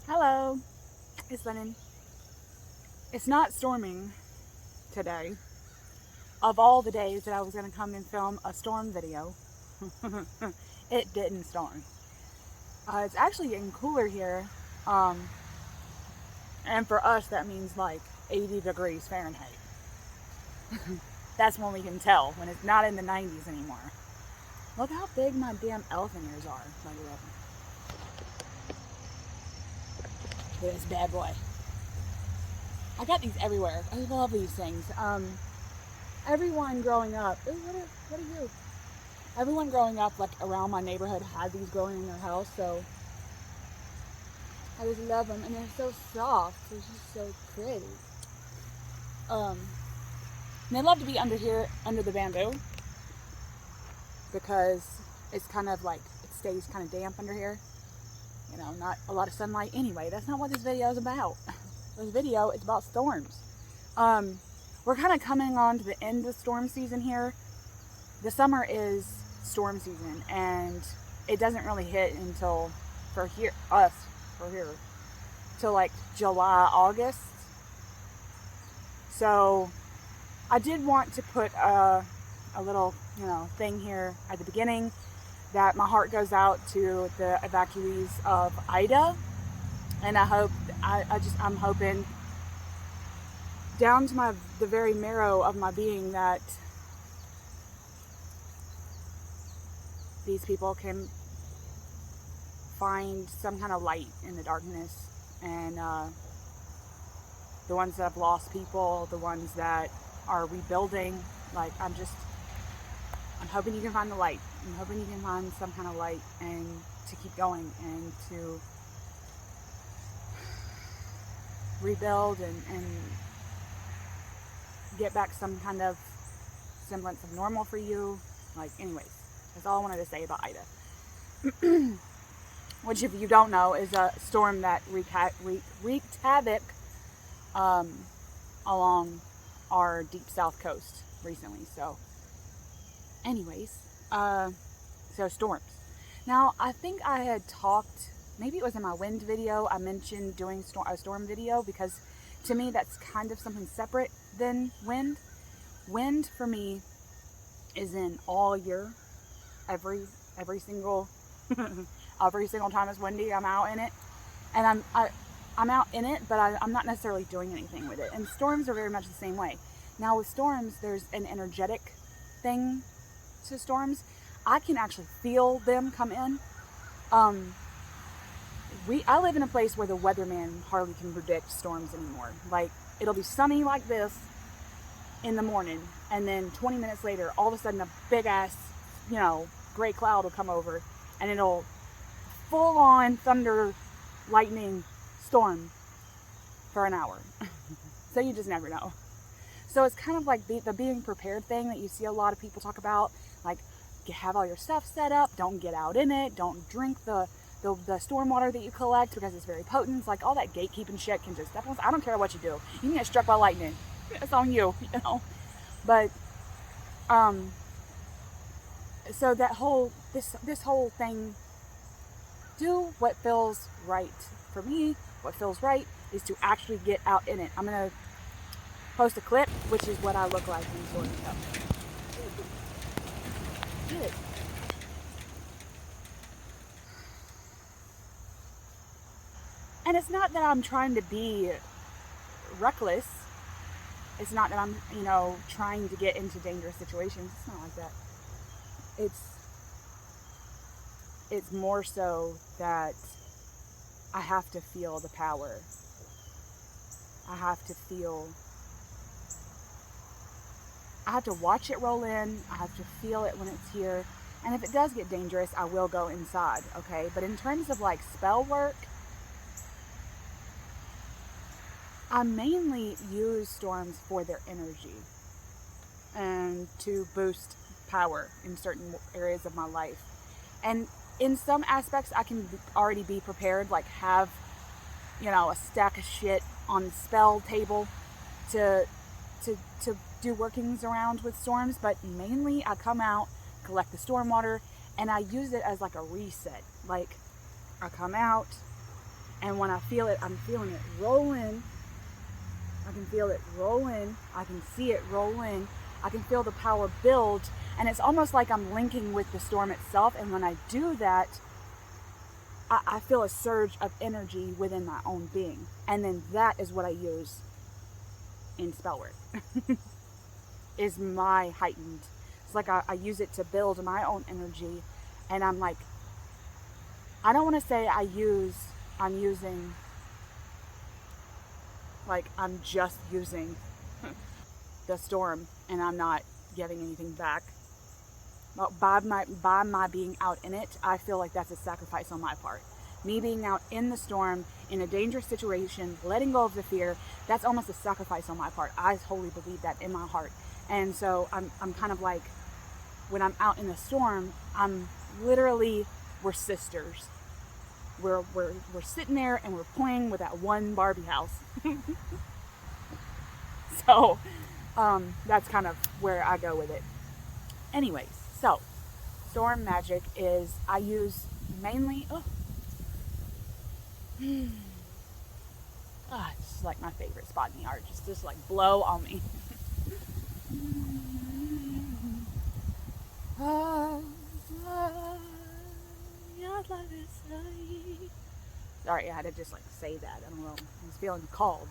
Hello, it's Lennon. It's not storming today. Of all the days that I was going to come and film a storm video, it didn't storm. It's actually getting cooler here, um, and for us that means like 80 degrees Fahrenheit. That's when we can tell, when it's not in the 90s anymore. Look how big my damn elephant ears are, by the way. Look at this bad boy. I got these everywhere. I love these things. Everyone growing up, ooh, what are you? Everyone growing up, like around my neighborhood, had these growing in their house, so I just love them, and they're so soft. They're just so pretty. And they love to be under here, under the bamboo, because it's kind of like, it stays kind of damp under here. You know, not a lot of sunlight. Anyway, that's not what this video is about. This video is about storms. We're kind of coming on to the end of storm season here. The summer is storm season, and it doesn't really hit until, for here, till like July, August. So I did want to put a little, thing here at the beginning that my heart goes out to the evacuees of Ida, and I'm hoping down to the very marrow of my being that these people can find some kind of light in the darkness, and the ones that have lost people, the ones that are rebuilding, like I'm hoping you can find the light. I'm hoping you can find some kind of light and to keep going and to rebuild and get back some kind of semblance of normal for you. Like, anyways, that's all I wanted to say about Ida. Which, if you don't know, is a storm that wreaked havoc along our deep south coast recently. So, anyways, so storms. Now, I think I had talked, maybe it was in my wind video, I mentioned doing a storm video, because to me that's kind of something separate than wind. Wind for me is in all year, every single every single time it's windy, I'm out in it, and I'm out in it, but I'm not necessarily doing anything with it. And storms are very much the same way. Now with storms, there's an energetic thing to storms. I can actually feel them come in. I live in a place where the weatherman hardly can predict storms anymore. Like, it'll be sunny like this in the morning, and then 20 minutes later, all of a sudden a big ass, gray cloud will come over, and it'll full on thunder, lightning, storm for an hour. So you just never know. So it's kind of like the being prepared thing that you see a lot of people talk about, like, you have all your stuff set up, don't get out in it, don't drink the storm water that you collect because it's very potent. It's like all that gatekeeping shit can just, I don't care what you do. You can get struck by lightning. It's on you, But, so that whole, this whole thing, do what feels right. For me, what feels right is to actually get out in it. I'm going to post a clip, which is what I look like in storm stuff. Good. And it's not that I'm trying to be reckless. It's not that I'm, trying to get into dangerous situations. It's not like that. It's more so that I have to feel the power. I have to watch it roll in. I have to feel it when it's here. And if it does get dangerous, I will go inside, okay? But in terms of like spell work, I mainly use storms for their energy and to boost power in certain areas of my life. And in some aspects, I can already be prepared, like have, a stack of shit on the spell table to do workings around with storms. But mainly I come out, collect the storm water, and I use it as like a reset. Like, I come out, And when I feel it, I'm feeling it rolling. I can feel it rolling. I can see it rolling. I can feel the power build. And it's almost like I'm linking with the storm itself. And when I do that, I feel a surge of energy within my own being. And then that is what I use in spell work. Is my heightened. It's like I use it to build my own energy. And I'm like, I don't want to say I'm using, like I'm just using the storm and I'm not giving anything back. But by my being out in it, I feel like that's a sacrifice on my part. Me being out in the storm, in a dangerous situation, letting go of the fear, that's almost a sacrifice on my part. I totally believe that in my heart. And so I'm kind of like, when I'm out in the storm, I'm literally, we're sisters. We're sitting there and we're playing with that one Barbie house. So that's kind of where I go with it. Anyways, so storm magic is, I use mainly, this is like my favorite spot in the art. Just like blow on me. Sorry, I had to just like say that. I don't know. I was feeling called.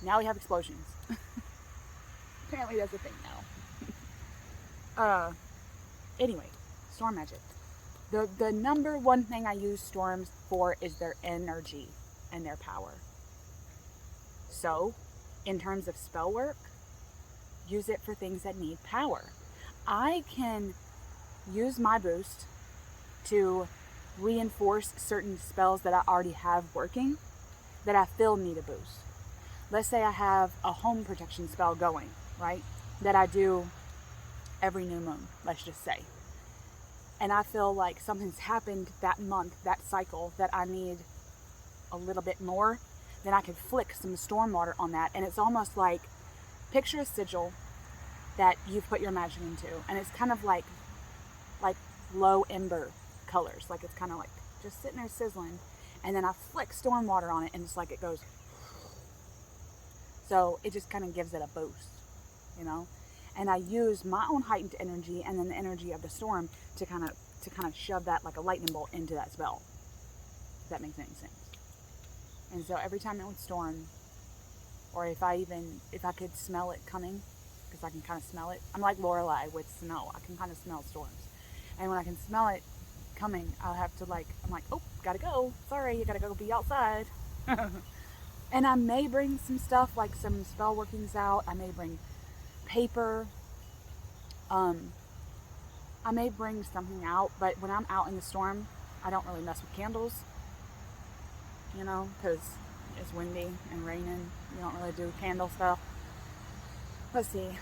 Now we have explosions. Apparently that's a thing now. Anyway, storm magic. The number one thing I use storms for is their energy and their power. So, in terms of spell work, use it for things that need power. I can use my boost to reinforce certain spells that I already have working that I feel need a boost. Let's say I have a home protection spell going, right? That I do every new moon, let's just say. And I feel like something's happened that month, that cycle, that I need a little bit more, then I can flick some storm water on that. And it's almost like, picture a sigil that you've put your magic into. And it's kind of like low ember colors. Like it's kind of like just sitting there sizzling. And then I flick storm water on it and it's like it goes. So it just kind of gives it a boost, you know? And I use my own heightened energy and then the energy of the storm to kind of shove that like a lightning bolt into that spell. If that makes any sense. And so every time it would storm, or if I could smell it coming, because I can kind of smell it. I'm like Lorelai with snow. I can kind of smell storms. And when I can smell it coming, I'll have to I'm like, oh, gotta go. Sorry, you gotta go be outside. And I may bring some stuff, like some spell workings out. I may bring paper. I may bring something out, but when I'm out in the storm, I don't really mess with candles, you know, because it's windy and raining. You don't really do candle stuff. Let's see.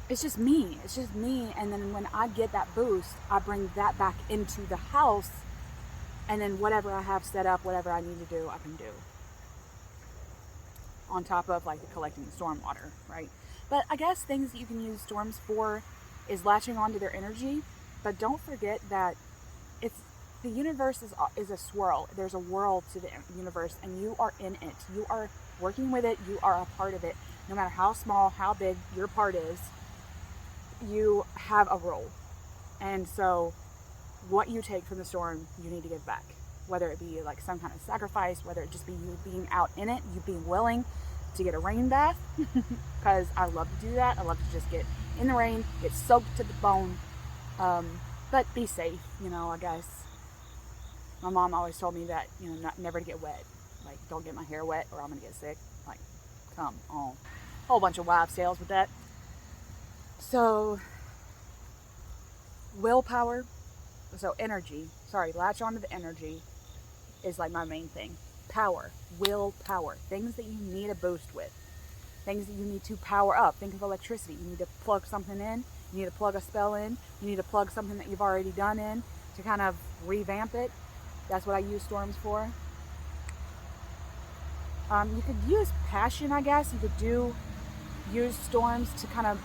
It's just me. It's just me. And then when I get that boost, I bring that back into the house. And then whatever I have set up, whatever I need to do, I can do. On top of like collecting storm water, right? But I guess things that you can use storms for is latching onto their energy. But don't forget that the universe is a swirl. There's a whirl to the universe, and you are in it. You are working with it. You are a part of it. No matter how small, how big your part is, you have a role. And so what you take from the storm, you need to give back. Whether it be like some kind of sacrifice, whether it just be you being out in it, you being willing to get a rain bath, because I love to do that. I love to just get in the rain, get soaked to the bone, but be safe, you know, I guess. My mom always told me that, you know, never to get wet. Like, don't get my hair wet or I'm going to get sick. Like, come on. Whole bunch of wives' tales with that. So, willpower, so energy, latch onto the energy is like my main thing. Power, willpower, things that you need a boost with, things that you need to power up. Think of electricity. You need to plug something in, you need to plug a spell in, you need to plug something that you've already done in to kind of revamp it. That's what I use storms for. You could use passion, I guess. You could use storms to kind of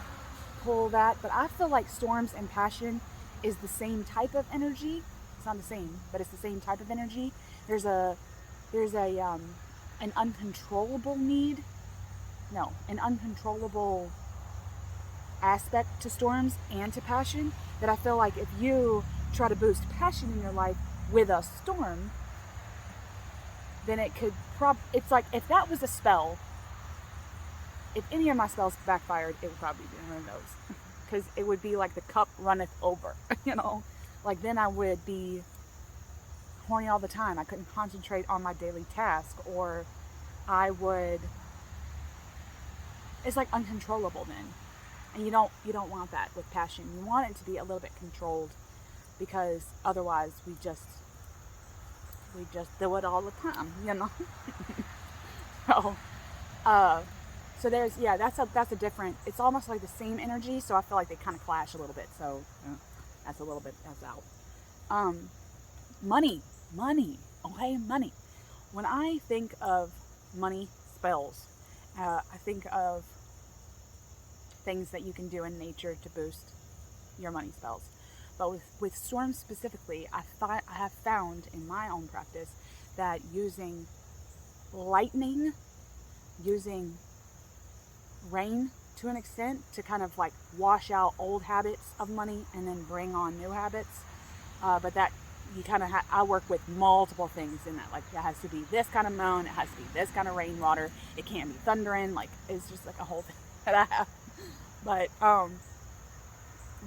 pull that, but I feel like storms and passion is the same type of energy. It's not the same, but it's the same type of energy. There's an uncontrollable need. No, an uncontrollable aspect to storms and to passion that I feel like if you try to boost passion in your life with a storm, then it could it's like if that was a spell, if any of my spells backfired, it would probably be one of those. Because it would be like the cup runneth over, you know? Like then I would be horny all the time. I couldn't concentrate on my daily task, or it's like uncontrollable then. And you don't want that with passion. You want it to be a little bit controlled, because otherwise we just do it all the time, you know? So there's, yeah, that's a different, it's almost like the same energy, so I feel like they kind of clash a little bit, so that's out. Money, okay, money. When I think of money spells, I think of things that you can do in nature to boost your money spells. But with storms specifically, I have found in my own practice that using lightning, using rain to an extent to kind of like wash out old habits of money and then bring on new habits. But that you kind of I work with multiple things in that. Like it has to be this kind of moan, it has to be this kind of rainwater, it can't be thundering. Like it's just like a whole thing that I have. But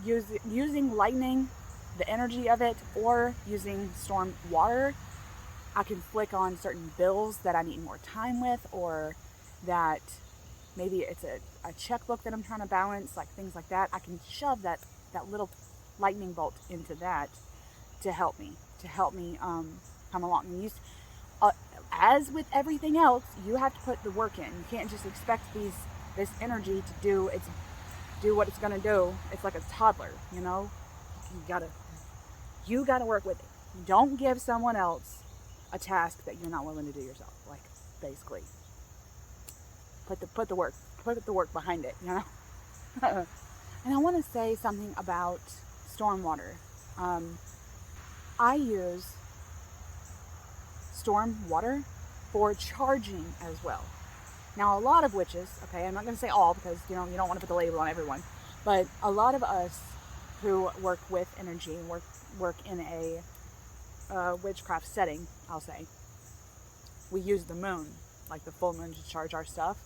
using lightning, the energy of it, or using storm water, I can flick on certain bills that I need more time with, or that maybe it's a checkbook that I'm trying to balance, like things like that. I can shove that little lightning bolt into that to help me come along. And as with everything else, you have to put the work in. You can't just expect this energy to do what it's gonna do. It's like a toddler, you know. You gotta work with it. Don't give someone else a task that you're not willing to do yourself. Like basically, put the work behind it, you know. And I want to say something about stormwater. I use storm water for charging as well. Now, a lot of witches, okay, I'm not going to say all because, you don't want to put the label on everyone, but a lot of us who work with energy and work in a witchcraft setting, I'll say, we use the moon, like the full moon, to charge our stuff.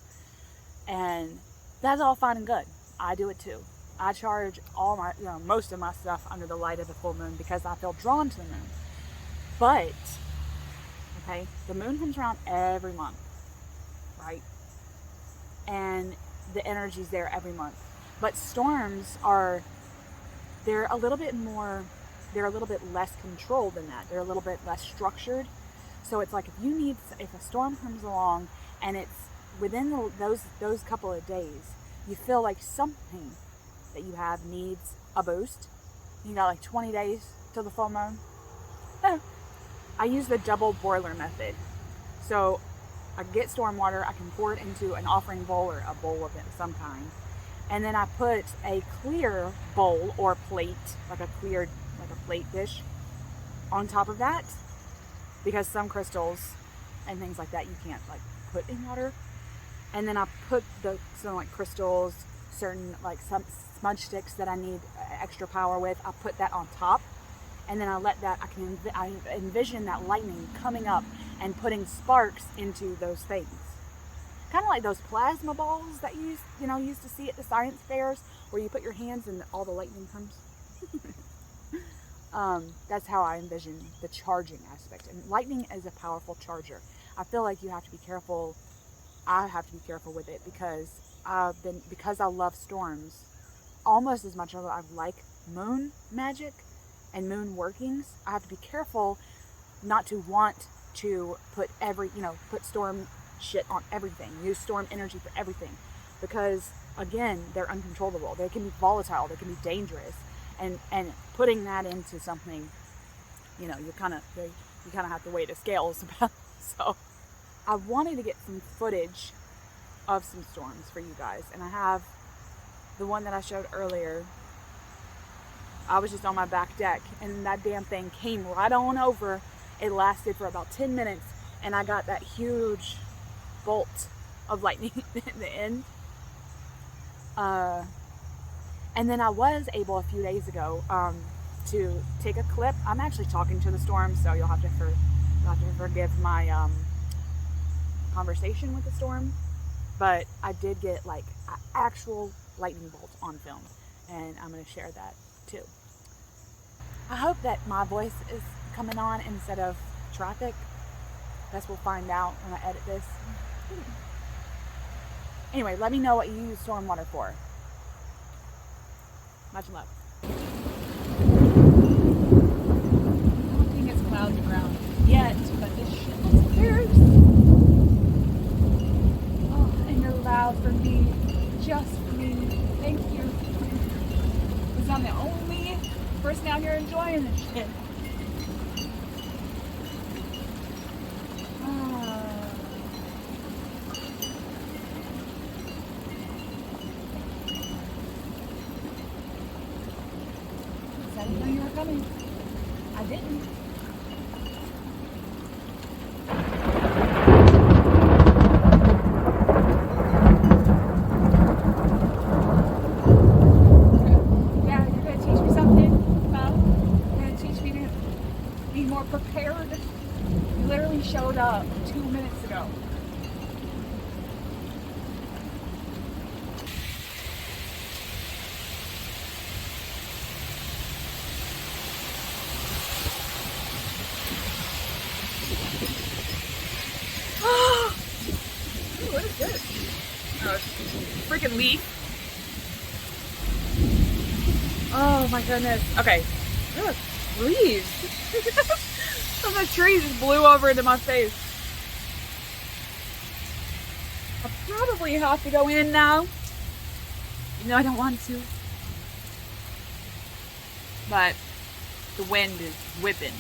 And that's all fine and good. I do it too. I charge all my, most of my stuff under the light of the full moon because I feel drawn to the moon. But, okay, the moon comes around every month, right? And the energy's there every month. But storms they're a little bit less controlled than that. They're a little bit less structured. So it's like if a storm comes along and it's within those couple of days, you feel like something that you have needs a boost. You got like 20 days till the full moon. I use the double boiler method. So I get storm water, I can pour it into an offering bowl or a bowl of some kind. And then I put a clear bowl or plate, like a plate dish on top of that, because some crystals and things like that you can't like put in water. And then I put some like crystals, certain like some smudge sticks that I need extra power with. I put that on top, and then I let that. I envision that lightning coming up and putting sparks into those things, kind of like those plasma balls that you used to see at the science fairs, where you put your hands and all the lightning comes. That's how I envision the charging aspect. And lightning is a powerful charger. I feel like you have to be careful. I have to be careful with it because I love storms almost as much as I like moon magic and moon workings. I have to be careful not to want to put put storm shit on everything, use storm energy for everything, because again, they're uncontrollable. They can be volatile, they can be dangerous, and putting that into something, you kind of have to weigh the scales about. So I wanted to get some footage of some storms for you guys, and I have the one that I showed earlier. I was just on my back deck, and that damn thing came right on over. It lasted for about 10 minutes, and I got that huge bolt of lightning at the end. And then I was able a few days ago to take a clip. I'm actually talking to the storm, so you'll have to forgive my conversation with the storm. But I did get like an actual lightning bolt on film, and I'm going to share that too. I hope that my voice is coming on instead of traffic. Guess we'll find out when I edit this. Anyway, let me know what you use stormwater for. Much love. I don't think it's cloudy ground yet, but this shit looks fierce. Oh, and you're loud for me, just for me. Thank you. Because I'm the only person out here enjoying this shit. I didn't know you were coming. I didn't. Yeah, you're going to teach me something? You're going to teach me to be more prepared? You literally showed up 2 minutes ago. What is this? Oh, it's a freaking leaf. Oh my goodness. Okay. Look, leaves. Some of the trees just blew over into my face. I probably have to go in now. Even though I don't want to. But the wind is whipping.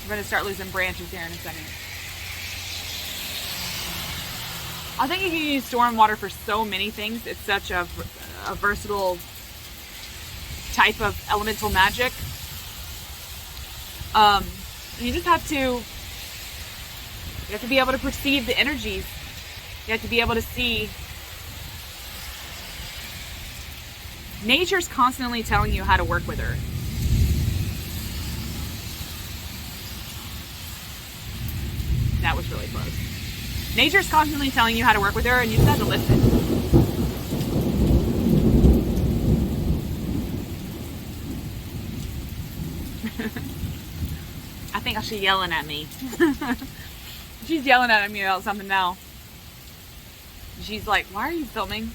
We're going to start losing branches here in a second. I think you can use stormwater for so many things. It's such a versatile type of elemental magic. You just have to be able to perceive the energies. You have to be able to see. Nature's constantly telling you how to work with her. That was really close. Nature's constantly telling you how to work with her, and you just have to listen. I think she's yelling at me. She's yelling at me about something now. She's like, why are you filming?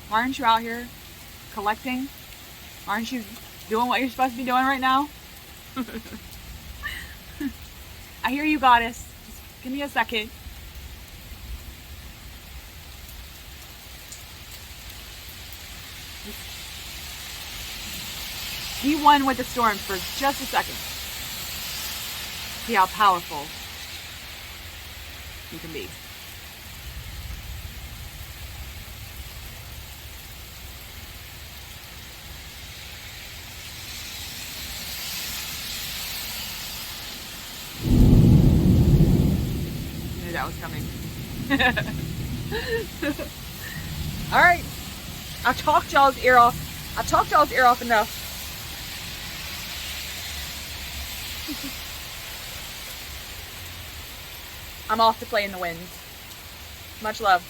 Why aren't you out here collecting? Why aren't you doing what you're supposed to be doing right now? I hear you, goddess. Just give me a second. Be one with the storm for just a second. See how powerful you can be. I knew that was coming. All right. I've talked y'all's ear off. I've talked y'all's ear off enough. I'm off to play in the wind. Much love.